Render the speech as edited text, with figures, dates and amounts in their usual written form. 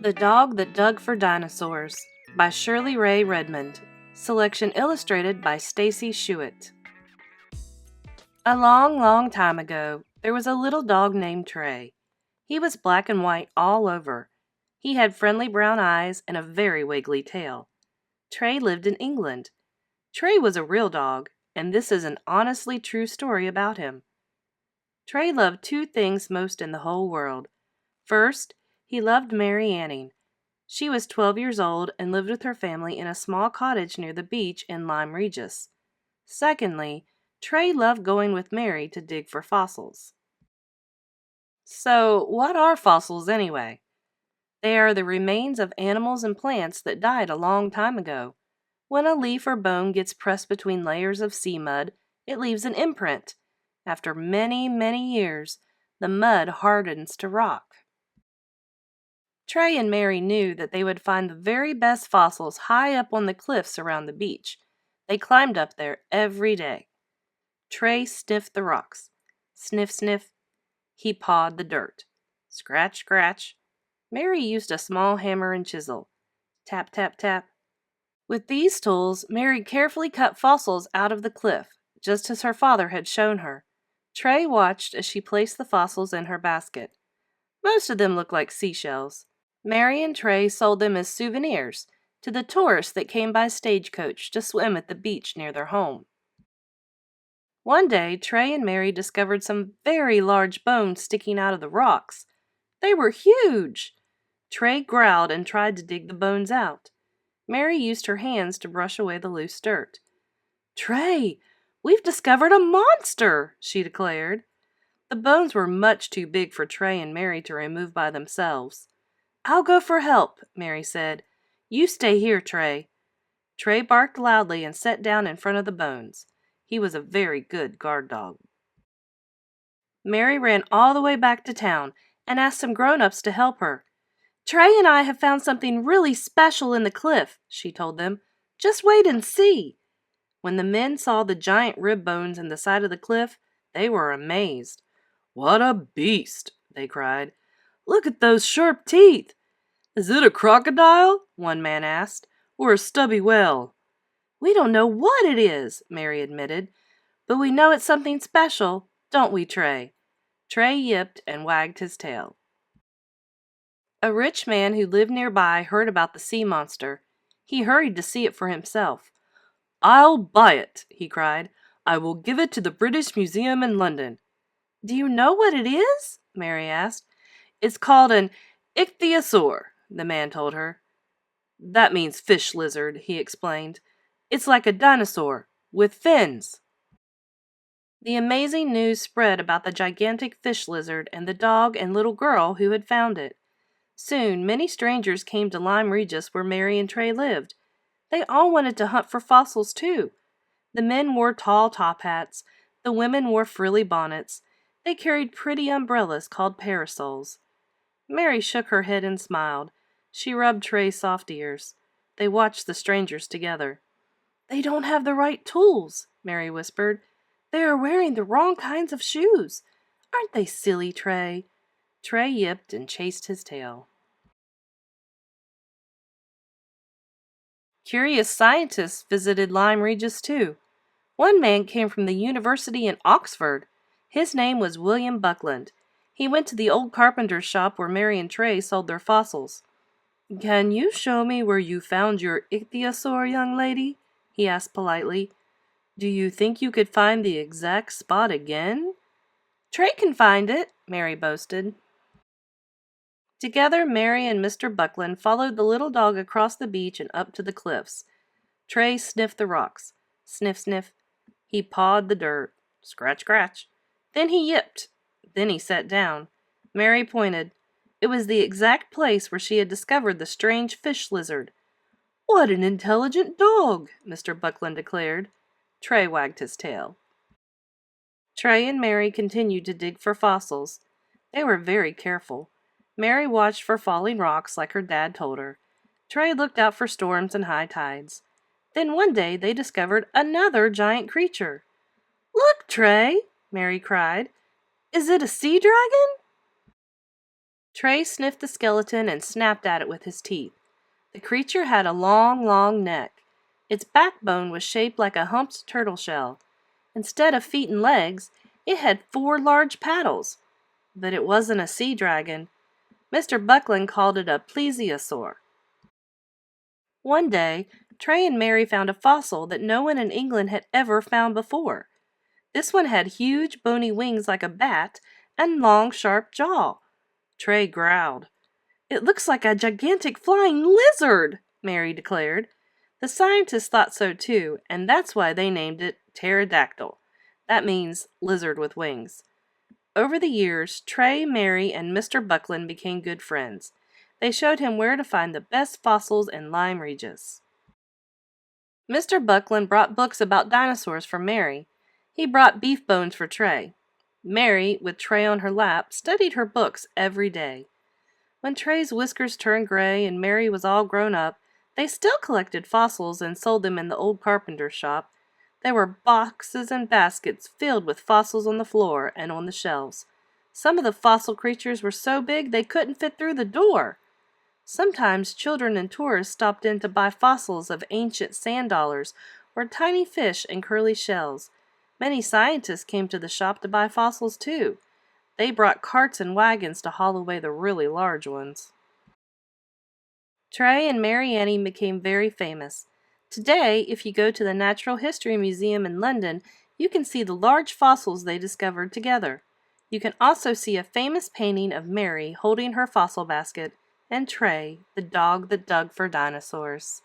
The Dog That Dug for Dinosaurs by Shirley Ray Redmond. Selection illustrated by Stacy Schuett. A long, long time ago, there was a little dog named Trey. He was black and white all over. He had friendly brown eyes and a very wiggly tail. Trey lived in England. Trey was a real dog, and this is an honestly true story about him. Trey loved two things most in the whole world. First, he loved Mary Anning. She was 12 years old and lived with her family in a small cottage near the beach in Lyme Regis. Secondly, Trey loved going with Mary to dig for fossils. So, what are fossils anyway? They are the remains of animals and plants that died a long time ago. When a leaf or bone gets pressed between layers of sea mud, it leaves an imprint. After many, many years, the mud hardens to rock. Trey and Mary knew that they would find the very best fossils high up on the cliffs around the beach. They climbed up there every day. Trey sniffed the rocks. Sniff, sniff. He pawed the dirt. Scratch, scratch. Mary used a small hammer and chisel. Tap, tap, tap. With these tools, Mary carefully cut fossils out of the cliff, just as her father had shown her. Trey watched as she placed the fossils in her basket. Most of them looked like seashells. Mary and Trey sold them as souvenirs to the tourists that came by stagecoach to swim at the beach near their home. One day, Trey and Mary discovered some very large bones sticking out of the rocks. They were huge! Trey growled and tried to dig the bones out. Mary used her hands to brush away the loose dirt. "Trey, we've discovered a monster!" she declared. The bones were much too big for Trey and Mary to remove by themselves. "I'll go for help," Mary said. "You stay here, Trey." Trey barked loudly and sat down in front of the bones. He was a very good guard dog. Mary ran all the way back to town and asked some grown-ups to help her. "Trey and I have found something really special in the cliff," she told them. "Just wait and see." When the men saw the giant rib bones in the side of the cliff, they were amazed. "What a beast!" they cried. "Look at those sharp teeth!" "Is it a crocodile?" one man asked. "Or a stubby whale?" "We don't know what it is," Mary admitted. "But we know it's something special, don't we, Trey?" Trey yipped and wagged his tail. A rich man who lived nearby heard about the sea monster. He hurried to see it for himself. "I'll buy it," he cried. "I will give it to the British Museum in London." "Do you know what it is?" Mary asked. "It's called an ichthyosaur," the man told her. "That means fish lizard," he explained. "It's like a dinosaur, with fins." The amazing news spread about the gigantic fish lizard and the dog and little girl who had found it. Soon, many strangers came to Lyme Regis where Mary and Trey lived. They all wanted to hunt for fossils, too. The men wore tall top hats. The women wore frilly bonnets. They carried pretty umbrellas called parasols. Mary shook her head and smiled. She rubbed Trey's soft ears. They watched the strangers together. "They don't have the right tools," Mary whispered. "They are wearing the wrong kinds of shoes. Aren't they silly, Trey?" Trey yipped and chased his tail. Curious scientists visited Lyme Regis too. One man came from the university in Oxford. His name was William Buckland. He went to the old carpenter's shop where Mary and Trey sold their fossils. "Can you show me where you found your ichthyosaur, young lady?" he asked politely. "Do you think you could find the exact spot again?" "Trey can find it," Mary boasted. Together, Mary and Mr. Buckland followed the little dog across the beach and up to the cliffs. Trey sniffed the rocks. Sniff, sniff. He pawed the dirt. Scratch, scratch. Then he yipped. Then he sat down. Mary pointed. It was the exact place where she had discovered the strange fish lizard. "What an intelligent dog!" Mr. Buckland declared. Trey wagged his tail. Trey and Mary continued to dig for fossils. They were very careful. Mary watched for falling rocks like her dad told her. Trey looked out for storms and high tides. Then one day they discovered another giant creature. "Look, Trey!" Mary cried. "Is it a sea dragon?" Trey sniffed the skeleton and snapped at it with his teeth. The creature had a long, long neck. Its backbone was shaped like a humped turtle shell. Instead of feet and legs, it had 4 large paddles. But it wasn't a sea dragon. Mr. Buckland called it a plesiosaur. One day, Trey and Mary found a fossil that no one in England had ever found before. This one had huge, bony wings like a bat and long, sharp jaw. Trey growled. "It looks like a gigantic flying lizard," Mary declared. The scientists thought so too, and that's why they named it pterodactyl. That means lizard with wings. Over the years, Trey, Mary, and Mr. Buckland became good friends. They showed him where to find the best fossils in Lyme Regis. Mr. Buckland brought books about dinosaurs for Mary. He brought beef bones for Trey. Mary, with Trey on her lap, studied her books every day. When Trey's whiskers turned gray and Mary was all grown up, they still collected fossils and sold them in the old carpenter's shop. There were boxes and baskets filled with fossils on the floor and on the shelves. Some of the fossil creatures were so big they couldn't fit through the door. Sometimes children and tourists stopped in to buy fossils of ancient sand dollars or tiny fish and curly shells. Many scientists came to the shop to buy fossils too. They brought carts and wagons to haul away the really large ones. Trey and Mary Annie became very famous. Today, if you go to the Natural History Museum in London, you can see the large fossils they discovered together. You can also see a famous painting of Mary holding her fossil basket and Trey, the dog that dug for dinosaurs.